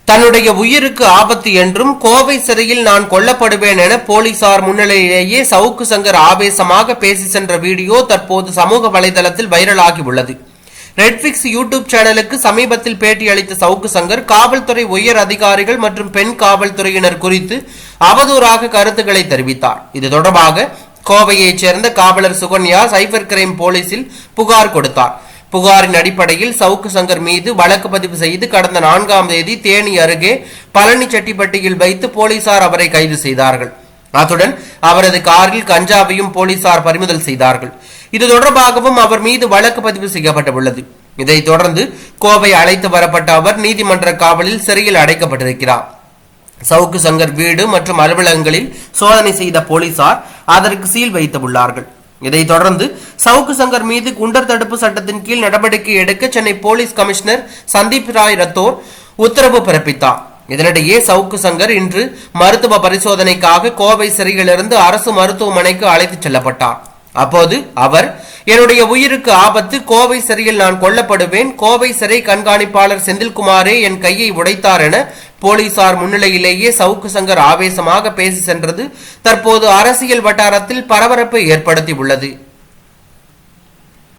தன்னுடைய உயிருக்கு ஆபத்து என்றும் கோவை சிறையில் நான் கொல்லப்படுவேன் என போலீசார் முன்னிலையிலேயே சவுக்கு சங்கர் ஆவேசமாக பேசி சென்ற வீடியோ தற்போது சமூக வலைதளத்தில் வைரலாகி உள்ளது. ரெட்பிக்ஸ் யூடியூப் சேனலுக்கு சமீபத்தில் பேட்டி அளித்த சவுக்கு சங்கர் காவல்துறை உயர் அதிகாரிகள் மற்றும் பெண் காவல்துறையினர் குறித்து அவதூறாக கருத்துக்களை தெரிவித்தார். இது தொடர்பாக கோவையைச் சேர்ந்த காவலர் சுகன்யா சைபர் கிரைம் போலீசில் புகார் கொடுத்தார். புகாரின் அடிப்படையில் சவுக்கு சங்கர் மீது வழக்கு பதிவு செய்து கடந்த 4ஆம் தேதி தேனி அருகே பழனி செட்டிப்பட்டியில் வைத்து போலீசார் அவரை கைது செய்தார்கள். அத்துடன் அவரது காரில் கஞ்சாவையும் போலீசார் பறிமுதல் செய்தார்கள். இது தொடர்பாகவும் அவர் மீது வழக்கு பதிவு செய்யப்பட்டுள்ளது. இதைத் தொடர்ந்து கோவை அழைத்து வரப்பட்ட அவர் நீதிமன்ற காவலில் சிறையில் அடைக்கப்பட்டிருக்கிறார். சவுக்கு சங்கர் வீடு மற்றும் அலுவலகங்களில் சோதனை செய்த போலீசார் அதற்கு சீல் வைத்துள்ளார்கள். இதைத் தொடர்ந்து சவுக்கு சங்கர் மீது குண்டர் தடுப்பு சட்டத்தின் கீழ் நடவடிக்கை எடுக்க சென்னை போலீஸ் கமிஷனர் சந்தீப் ராய் ரத்தோர் உத்தரவு பிறப்பித்தார். இதனிடையே சவுக்கு சங்கர் இன்று மருத்துவ பரிசோதனைக்காக கோவை சிறையிலிருந்து அரசு மருத்துவமனைக்கு அழைத்துச் செல்லப்பட்டார். அப்போது அவர், என்னுடைய உயிருக்கு ஆபத்து, கோவை சிறையில் நான் கொல்லப்படுவேன், கோவை சிறை கண்காணிப்பாளர் செந்தில்குமாரே என் கையை உடைத்தார் என போலீசார் முன்னிலையிலேயே சவுக்கு சங்கர் ஆவேசமாக பேசி சென்றது தற்போது அரசியல் வட்டாரத்தில் பரபரப்பை ஏற்படுத்தி உள்ளது.